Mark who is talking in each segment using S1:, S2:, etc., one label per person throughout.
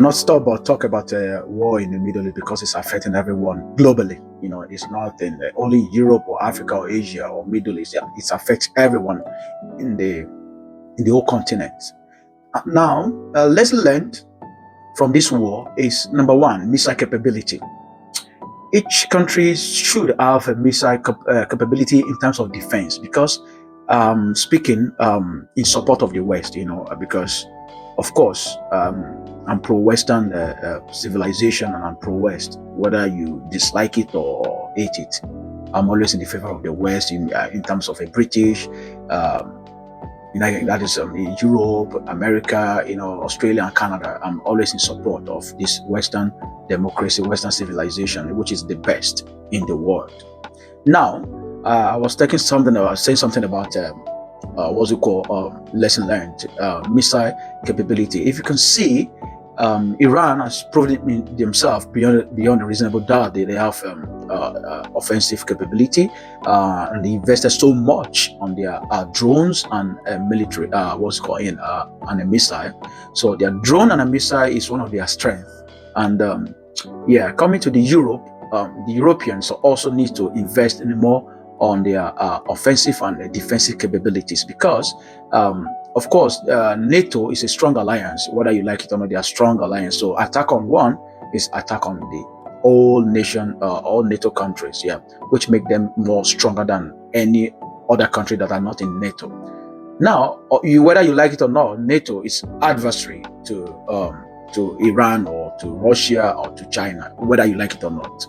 S1: Not stop but talk about war in the Middle East because it's affecting everyone globally. It's not in only Europe or Africa or Asia or Middle East. Yeah, it affects everyone in the whole continent. Now, lesson learned from this war is number one, missile capability. Each country should have a missile capability in terms of defense because speaking in support of the West, because of course I'm pro-Western civilization and I'm pro-West, whether you dislike it or hate it. I'm always in the favor of the West in terms of a British, um, that is in Europe, America, Australia and Canada. I'm always in support of this Western democracy, Western civilization, which is the best in the world. Now, I was saying something about what's it called, lesson learned, missile capability. If you can see, Iran has proven it themselves beyond a reasonable doubt that they have offensive capability, and they invested so much on their drones and military, what's it called, and a missile. So their drone and a missile is one of their strengths. And coming to the Europeans also need to invest in more on their offensive and defensive capabilities because, of course, NATO is a strong alliance, whether you like it or not. They are strong alliance. So attack on one is attack on the whole nation, all NATO countries, which make them more stronger than any other country that are not in NATO. Now, whether you like it or not, NATO is adversary to Iran or to Russia or to China, whether you like it or not.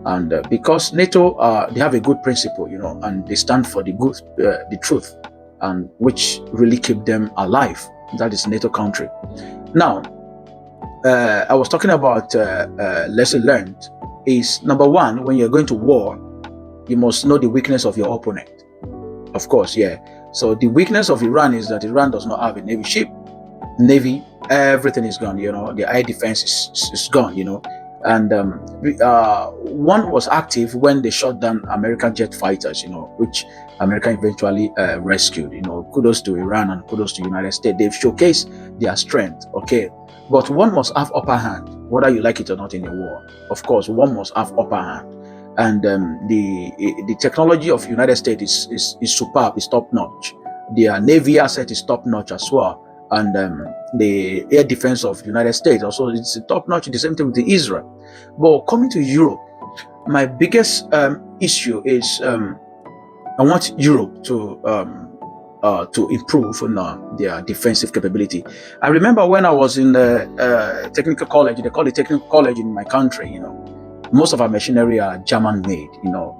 S1: And because NATO, they have a good principle, and they stand for the truth, and which really keep them alive. That is NATO country. Now, I was talking about lesson learned is number one, when you're going to war, you must know the weakness of your opponent. Of course, So the weakness of Iran is that Iran does not have a navy, everything is gone, the air defense is gone, and one was active when they shot down American jet fighters, which America eventually rescued. Kudos to Iran and kudos to the United States. They've showcased their strength, okay? But one must have upper hand, whether you like it or not in a war. Of course, one must have upper hand. And the technology of the United States is superb, is top-notch. Their Navy asset is top-notch as well. And the air defense of the United States also, it's top-notch. The same thing with Israel. But coming to Europe, my biggest issue is I want Europe to improve on their defensive capability. I remember when I was in the technical college, they call it technical college in my country, most of our machinery are German made,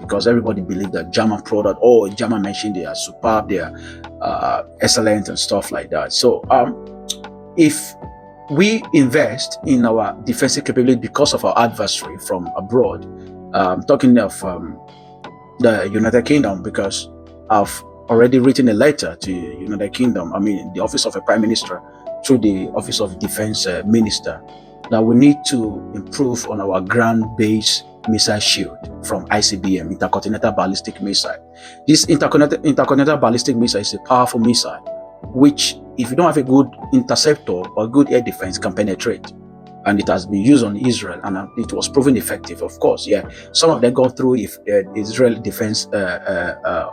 S1: because everybody believes that German product, German machine, they are superb, they are excellent and stuff like that. So if we invest in our defensive capability because of our adversary from abroad, talking of the United Kingdom, because I've already written a letter to United Kingdom, the Office of a Prime Minister, through the Office of Defense Minister, that we need to improve on our ground-based missile shield from ICBM, Intercontinental Ballistic Missile. This intercontinental ballistic missile is a powerful missile, which, if you don't have a good interceptor or good air defense, can penetrate. And it has been used on Israel, and it was proven effective, of course. Some of them go through Israel defense, air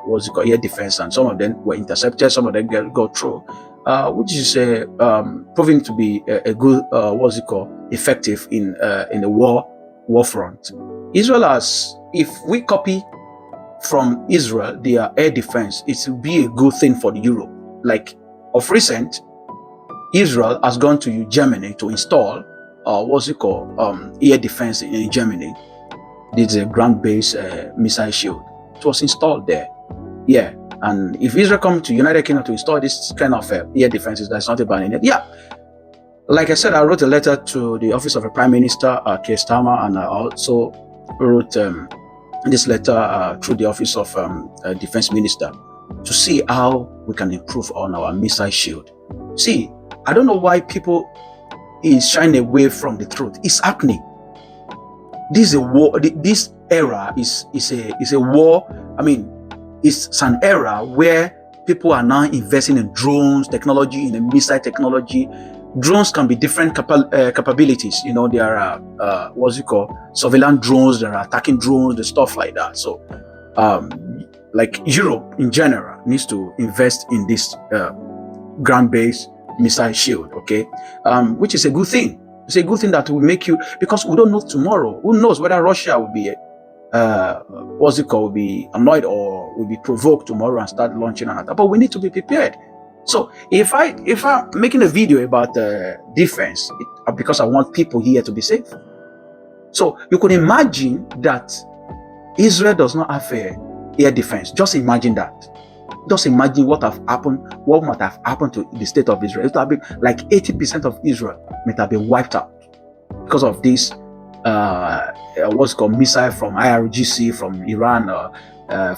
S1: defense, and some of them were intercepted. Some of them go through, which is proving to be a good, effective in the war front. Israel has, if we copy from Israel their air defense, it will be a good thing for Europe. Like of recent, Israel has gone to Germany to install air defense in Germany. This is a ground-based missile shield. It was installed there. And if Israel comes to United Kingdom to install this kind of air defenses, that's not a ban in it. Like I said, I wrote a letter to the Office of the Prime Minister, Keir Starmer, and I also wrote this letter through the Office of Defense Minister to see how we can improve on our missile shield. See, I don't know why people is shying away from the truth. It's happening. This is a war. This era is a war. It's an era where people are now investing in drones technology, in the missile technology, Drones can be different capabilities. You know, there are what's it called, surveillance drones, there are attacking drones, the stuff like that. So like Europe in general needs to invest in this ground-based missile shield, okay, which is a good thing. It's a good thing that will make you, because we don't know tomorrow. Who knows whether Russia will be will be annoyed or will be provoked tomorrow and start launching an attack. But we need to be prepared. So if I'm making a video about defense, because I want people here to be safe. So you could imagine that Israel does not have air defense. Just imagine that. Just imagine what might have happened to the state of Israel. It would have been like 80% of Israel might have been wiped out because of this what's called missile from IRGC, from Iran,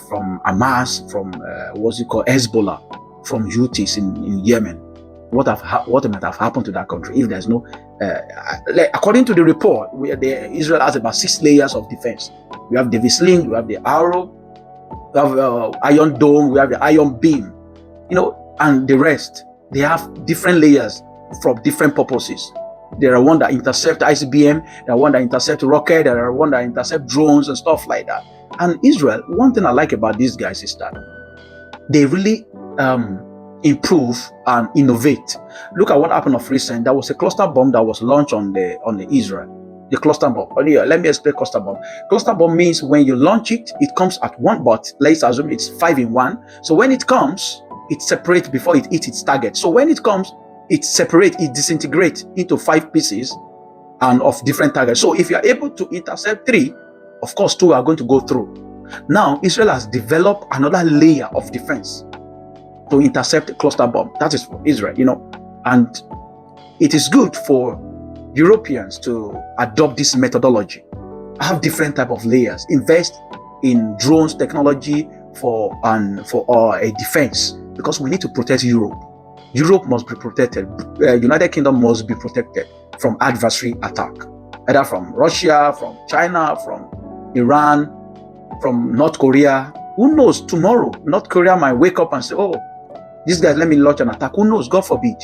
S1: from Hamas, from Hezbollah, from Houthis in Yemen. What might have happened to that country if there's no according to the report, Israel has about 6 layers of defense. We have the Sling, we have the Arrow, we have Iron Dome, we have the Iron Beam, you know, and the rest. They have different layers for different purposes. There are one that intercept ICBM, there are one that intercept rocket, there are one that intercept drones and stuff like that. And Israel, one thing I like about these guys is that they really improve and innovate. Look at what happened of recent. There was a cluster bomb that was launched on the Israel. The cluster bomb. Oh, yeah, let me explain cluster bomb. Cluster bomb means when you launch it, it comes at one, but let's assume it's 5 in 1. So when it comes, it separates before it hits its target. So when it comes, it separates, it disintegrates into 5 pieces and of different targets. So if you are able to intercept 3, of course 2 are going to go through. Now Israel has developed another layer of defense to intercept a cluster bomb. That is for Israel, you know, and it is good for Europeans to adopt this methodology. Have different type of layers. Invest in drones technology for a defense, because we need to protect Europe. Europe must be protected. United Kingdom must be protected from adversary attack, either from Russia, from China, from Iran, from North Korea. Who knows, tomorrow North Korea might wake up and say, oh, these guys, let me launch an attack. Who knows? God forbid.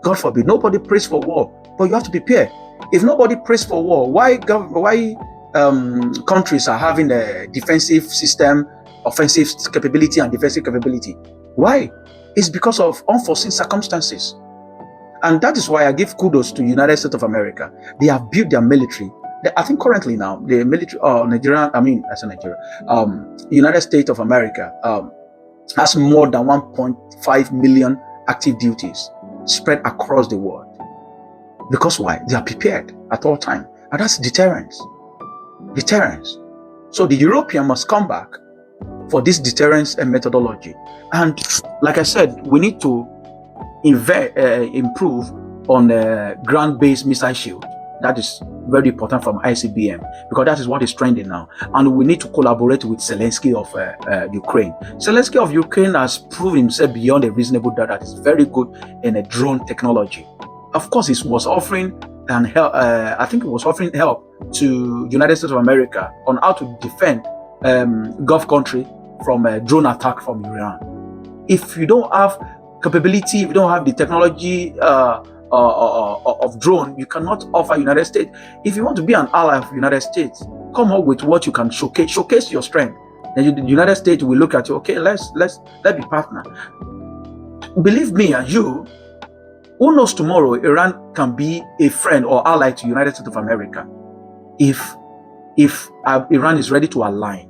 S1: God forbid. Nobody prays for war, but you have to prepare. If nobody prays for war, why countries are having a defensive system, offensive capability and defensive capability? Why? It's because of unforeseen circumstances. And that is why I give kudos to United States of America. They have built their military. I think currently now, the military, United States of America has more than 1.5 million active duties spread across the world. Because why? They are prepared at all times. And that's deterrence. Deterrence. So the European must come back for this deterrence and methodology. And like I said, we need to improve on ground-based missile shield. That is very important from ICBM, because that is what is trending now. And we need to collaborate with Zelensky of Ukraine. Zelensky of Ukraine has proven himself beyond a reasonable doubt that is very good in a drone technology. Of course, he was offering and help. I think he was offering help to United States of America on how to defend Gulf country from a drone attack from Iran. If you don't have capability, if you don't have the technology of drone, you cannot offer United States. If you want to be an ally of United States, come up with what you can showcase your strength. Then the United States will look at you. Okay, let's be partner. Believe me and you, who knows tomorrow Iran can be a friend or ally to United States of America if Iran is ready to align.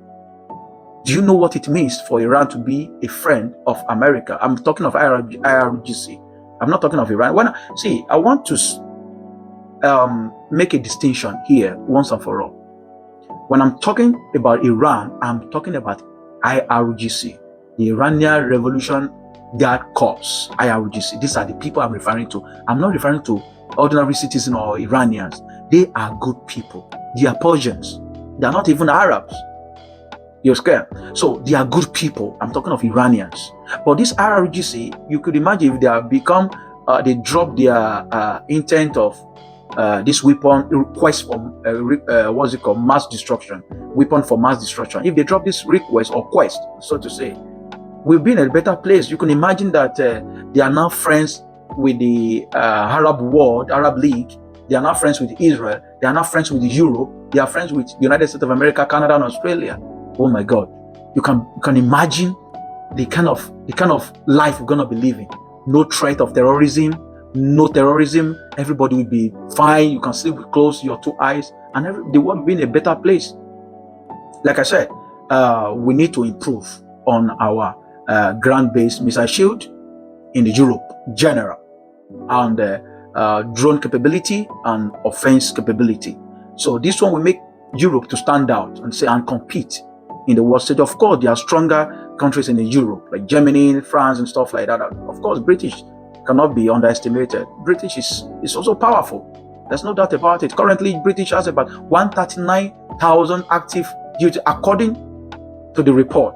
S1: Do you know what it means for Iran to be a friend of America? I'm talking of IRGC. I'm not talking of Iran. I want to make a distinction here once and for all. When I'm talking about Iran, I'm talking about IRGC, the Iranian Revolution Guard Corps, IRGC. These are the people I'm referring to. I'm not referring to ordinary citizens or Iranians. They are good people. They are Persians. They are not even Arabs. You're scared. So they are good people. I'm talking of Iranians. But this IRGC, you could imagine if they have become, they drop their intent of this weapon request for what's it called, mass destruction, weapon for mass destruction. If they drop this request or quest, so to say, we'll be in a better place. You can imagine that they are now friends with the Arab world, Arab League. They are not friends with Israel. They are not friends with Europe. They are friends with the United States of America, Canada, and Australia. Oh my God! You can imagine the kind of life we're gonna be living. No threat of terrorism. No terrorism. Everybody will be fine. You can sleep with close your two eyes, and the world will be in a better place. Like I said, we need to improve on our ground-based missile shield in the Europe general, and drone capability and offense capability. So this one will make Europe to stand out and compete in the world stage. Of course, there are stronger countries in Europe, like Germany, France, and stuff like that. Of course, British cannot be underestimated. British is also powerful. There's no doubt about it. Currently, British has about 139,000 active duty, according to the report.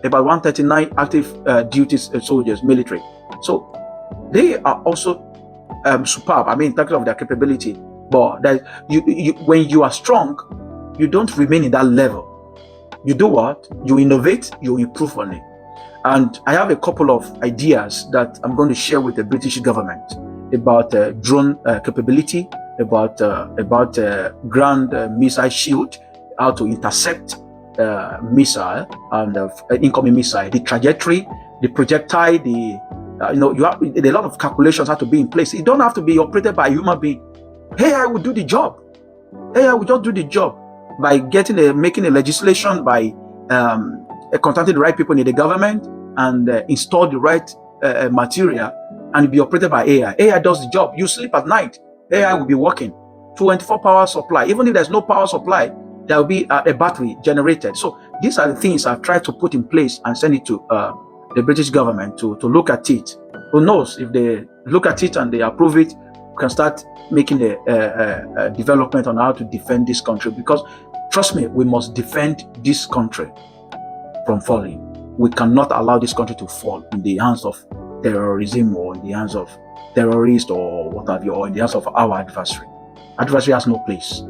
S1: About 139 active duties soldiers, military. So they are also superb. I mean, in terms of their capability. But that when you are strong, you don't remain in that level. You do what? You innovate, you improve on it. And I have a couple of ideas that I'm going to share with the British government about drone capability, about ground missile shield, how to intercept missile and incoming missile, the trajectory, the projectile, you have a lot of calculations have to be in place. It don't have to be operated by a human being. AI will do the job. AI will just do the job by making a legislation, by contacting the right people in the government and install the right material, and be operated by AI. AI does the job. You sleep at night, AI will be working. 24 power supply. Even if there's no power supply, there will be a battery generated. So these are the things I've tried to put in place and send it to the British government to look at it. Who knows, if they look at it and they approve it, we can start making the development on how to defend this country. Because trust me, we must defend this country from falling. We cannot allow this country to fall in the hands of terrorism, or in the hands of terrorists, or what have you, or in the hands of our adversary. Adversary has no place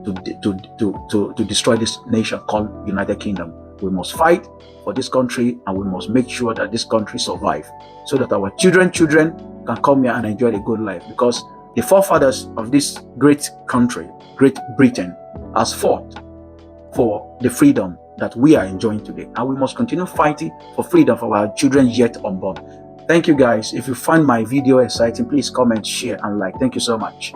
S1: to destroy this nation called United Kingdom. We must fight for this country, and we must make sure that this country survives, so that our children can come here and enjoy a good life. Because the forefathers of this great country, Great Britain, has fought for the freedom that we are enjoying today, and we must continue fighting for freedom for our children yet unborn. Thank you guys. If you find my video exciting, please comment, share, and like. Thank you so much.